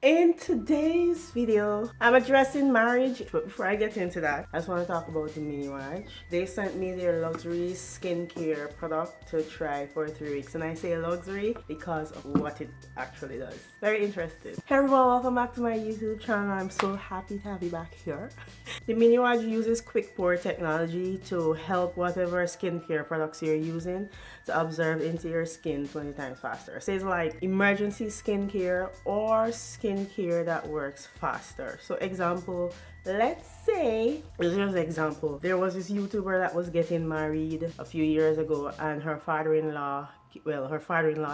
In today's video, I'm addressing marriage, but before I get into that, I just want to talk about Deminuage. They sent me their luxury skincare product to try for 3 weeks, and I say luxury because of what it actually does. Very interested. Hey everyone, welcome back to my YouTube channel. I'm so happy to be back here. Deminuage uses QuickPore Technology to help whatever skincare products you're using to absorb into your skin 20 times faster. So it's like emergency skincare or skincare that works faster. So example, let's say, this is just an example, there was this YouTuber that was getting married a few years ago, and her father-in-law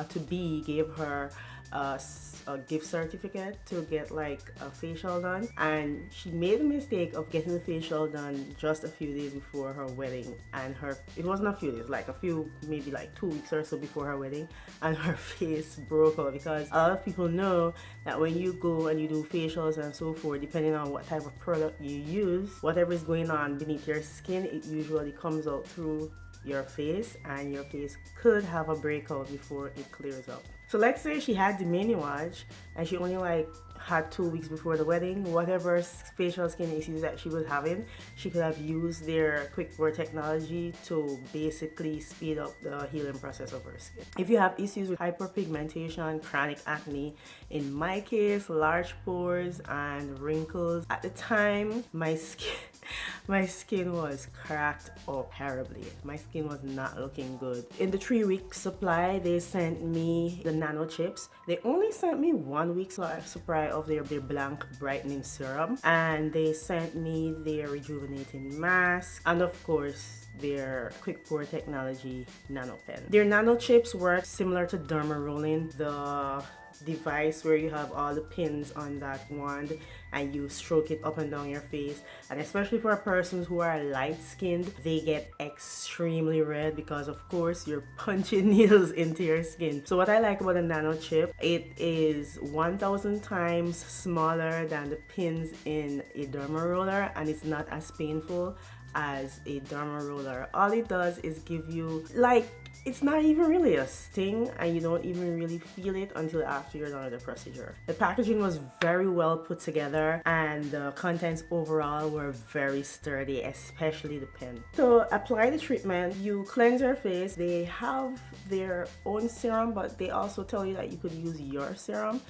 to be gave her a gift certificate to get like a facial done, and she made the mistake of getting the facial done just a few days before her wedding, and it wasn't a few days, like a few, maybe like 2 weeks or so before her wedding, and her face broke out because a lot of people know that when you go and you do facials and so forth, depending on what type of product you use, whatever is going on beneath your skin, it usually comes out through your face, and your face could have a breakout before it clears up. So let's say she had Deminuage and she only like had 2 weeks before the wedding. Whatever facial skin issues that she was having, she could have used their QuickPore technology to basically speed up the healing process of her skin. If you have issues with hyperpigmentation, chronic acne, in my case, large pores and wrinkles, at the time my skin was cracked up terribly. My skin was not looking good. In the 3-week supply, they sent me the nanochips. They only sent me 1 week supply of their blank brightening serum, and they sent me their rejuvenating mask, and of course their QuickPore Technology NanoPen. Their nanochips work similar to derma rolling, the device where you have all the pins on that wand and you stroke it up and down your face. And especially for persons who are light skinned, they get extremely red because of course you're punching needles into your skin. So what I like about a nano chip, it is 1,000 times smaller than the pins in a derma roller, and it's not as painful as a derma roller. All it does is give you, like, it's not even really a sting, and you don't even really feel it until after you're done with the procedure. The packaging was very well put together, and the contents overall were very sturdy, especially the pen. To apply the treatment, you cleanse your face. They have their own serum, but they also tell you that you could use your serum.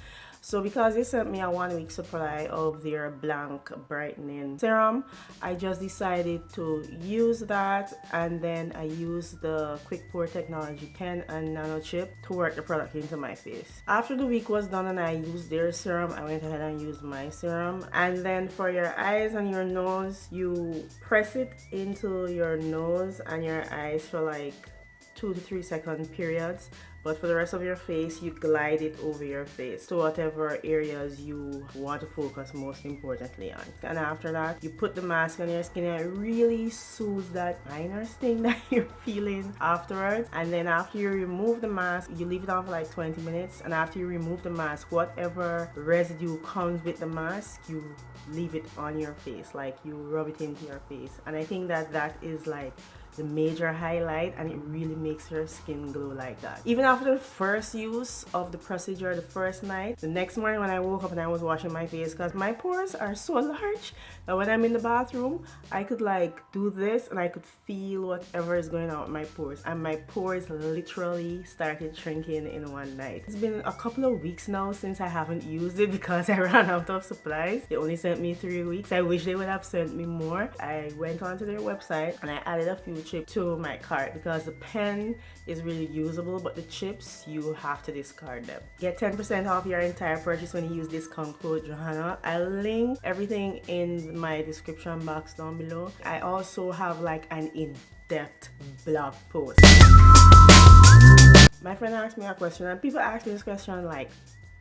So because they sent me a 1 week supply of their blank brightening serum, I just decided to use that, and then I used the QuickPore Technology pen and nano chip to work the product into my face. After the week was done and I used their serum, I went ahead and used my serum. And then for your eyes and your nose, you press it into your nose and your eyes for like 2 to 3 second periods, but for the rest of your face, you glide it over your face to whatever areas you want to focus most importantly on. And after that, you put the mask on your skin, and it really soothes that minor sting that you're feeling afterwards. And then after you remove the mask, you leave it on for like 20 minutes, and after you remove the mask, whatever residue comes with the mask, you leave it on your face, like you rub it into your face. And I think that that is like the major highlight, and it really makes your skin glow like that. Even after the first use of the procedure, the first night, the next morning when I woke up and I was washing my face, because my pores are so large that when I'm in the bathroom, I could like do this and I could feel whatever is going on with my pores, and my pores literally started shrinking in one night. It's been a couple of weeks now since I haven't used it because I ran out of supplies. They only sent me 3 weeks. I wish they would have sent me more. I went onto their website and I added a few chips to my cart because the pen is really usable, but the chips, you have to discard them. Get 10% off your entire purchase when you use discount code Johanna. I'll link everything in my description box down below. I also have like an in-depth blog post. My friend asked me a question, and people ask me this question like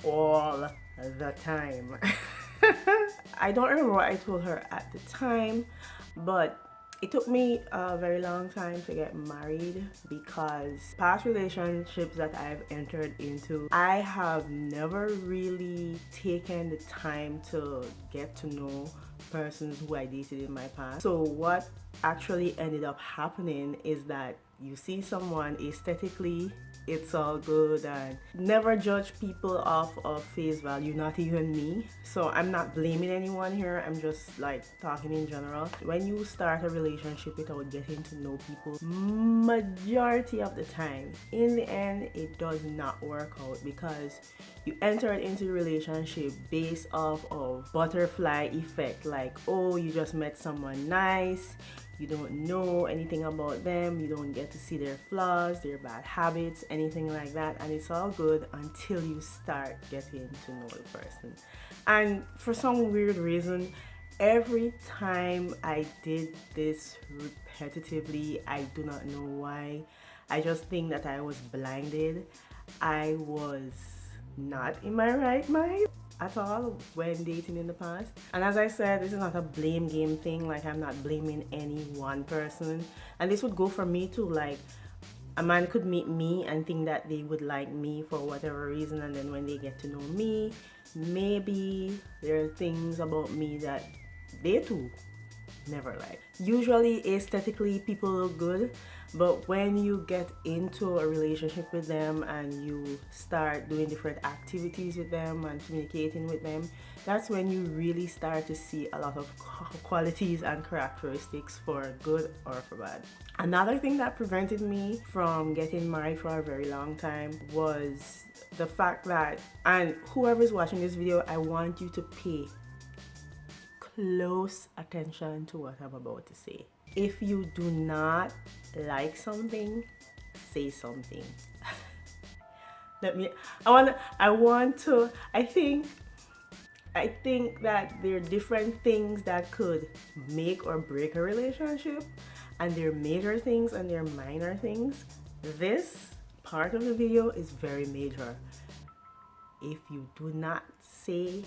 all the time. I don't remember what I told her at the time, but it took me a very long time to get married because past relationships that I've entered into, I have never really taken the time to get to know persons who I dated in my past. So what actually ended up happening is that you see someone aesthetically it's all good, and never judge people off of face value, not even me. So I'm not blaming anyone here, I'm just like talking in general. When you start a relationship without getting to know people, majority of the time, in the end, it does not work out, because you entered into a relationship based off of butterfly effect, like, oh, you just met someone nice, you don't know anything about them, you don't get to see their flaws, their bad habits, anything like that, and it's all good until you start getting to know the person. And for some weird reason, every time I did this repetitively, I do not know why, I just think that I was blinded. I was not in my right mind at all when dating in the past. And as I said, this is not a blame game thing, like I'm not blaming any one person. And this would go for me too, like a man could meet me and think that they would like me for whatever reason, and then when they get to know me, maybe there are things about me that they too never like. Usually aesthetically people look good, but when you get into a relationship with them and you start doing different activities with them and communicating with them, that's when you really start to see a lot of qualities and characteristics, for good or for bad. Another thing that prevented me from getting married for a very long time was the fact that, and whoever's watching this video, I want you to pay close attention to what I'm about to say. If you do not like something, say something. I think that there are different things that could make or break a relationship, and there are major things and there are minor things. This part of the video is very major. If you do not say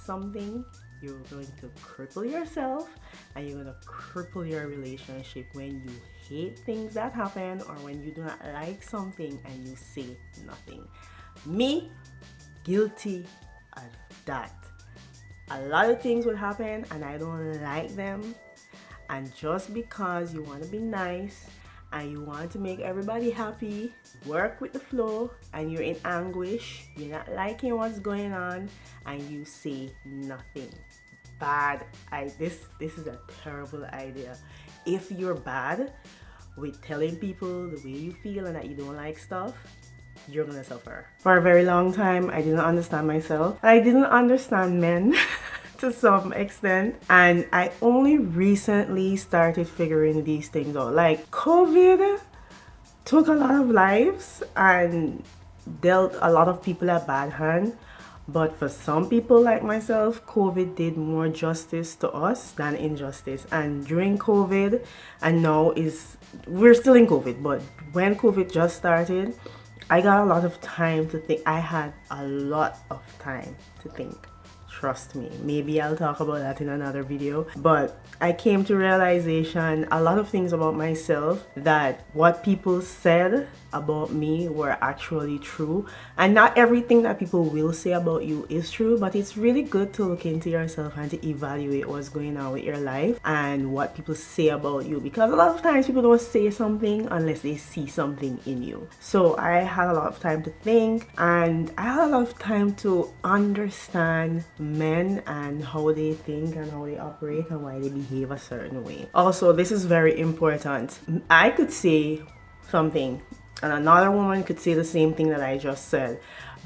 something, you're going to cripple yourself and you're going to cripple your relationship when you hate things that happen, or when you do not like something and you say nothing. Me, guilty of that. A lot of things would happen and I don't like them, and just because you want to be nice and you want to make everybody happy, work with the flow, and you're in anguish, you're not liking what's going on, and you say nothing. Bad. This is a terrible idea. If you're bad with telling people the way you feel and that you don't like stuff, you're gonna suffer. For a very long time, I didn't understand myself. I didn't understand men to some extent, and I only recently started figuring these things out. Like, COVID took a lot of lives and dealt a lot of people a bad hand, but for some people like myself, COVID did more justice to us than injustice. And during COVID, and now we're still in COVID, but when COVID just started, I got a lot of time to think. I had a lot of time to think. Trust me. Maybe I'll talk about that in another video. But I came to realization a lot of things about myself, that what people said about me were actually true. And not everything that people will say about you is true, but it's really good to look into yourself and to evaluate what's going on with your life and what people say about you, because a lot of times people don't say something unless they see something in you. So I had a lot of time to think, and I had a lot of time to understand men and how they think and how they operate and why they behave a certain way. Also, this is very important. I could say something and another woman could say the same thing that I just said,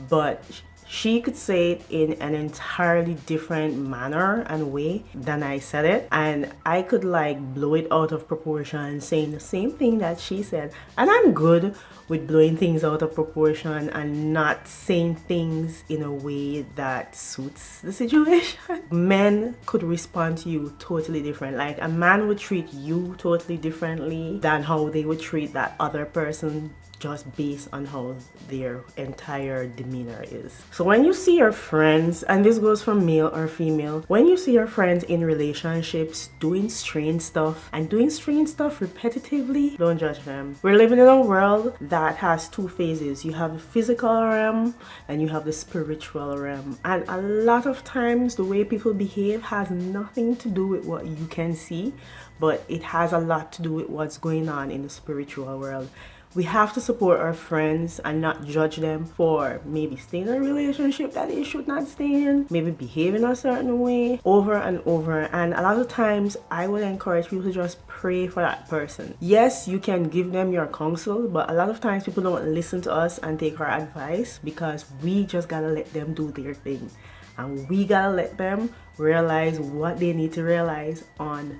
but she could say it in an entirely different manner and way than I said it, and I could like blow it out of proportion saying the same thing that she said. And I'm good with blowing things out of proportion and not saying things in a way that suits the situation. Men could respond to you totally different. Like, a man would treat you totally differently than how they would treat that other person, just based on how their entire demeanor is. So when you see your friends, and this goes for male or female, when you see your friends in relationships doing strange stuff and doing strange stuff repetitively, don't judge them. We're living in a world that has two phases. You have the physical realm and you have the spiritual realm, and a lot of times the way people behave has nothing to do with what you can see, but it has a lot to do with what's going on in the spiritual world. We have to support our friends and not judge them for maybe staying in a relationship that they should not stay in, maybe behaving a certain way over and over. And a lot of times I would encourage people to just pray for that person. Yes, you can give them your counsel, but a lot of times people don't listen to us and take our advice because we just gotta let them do their thing. And we gotta let them realize what they need to realize on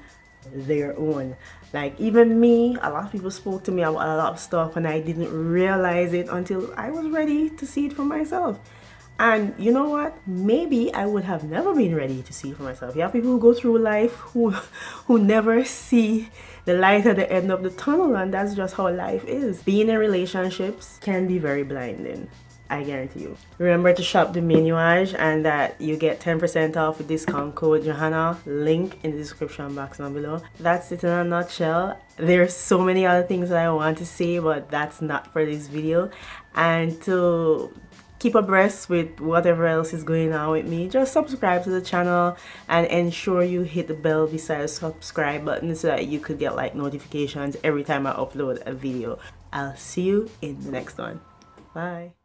their own. Like even me, a lot of people spoke to me about a lot of stuff and I didn't realize it until I was ready to see it for myself. And you know what? Maybe I would have never been ready to see it for myself. You have people who go through life who never see the light at the end of the tunnel, and that's just how life is. Being in relationships can be very blinding, I guarantee you. Remember to shop Deminuage and that you get 10% off with discount code Johanna, link in the description box down below. That's it in a nutshell. There's so many other things that I want to say, but that's not for this video. And to keep abreast with whatever else is going on with me, just subscribe to the channel and ensure you hit the bell beside the subscribe button so that you could get like notifications every time I upload a video. I'll see you in the next one. Bye.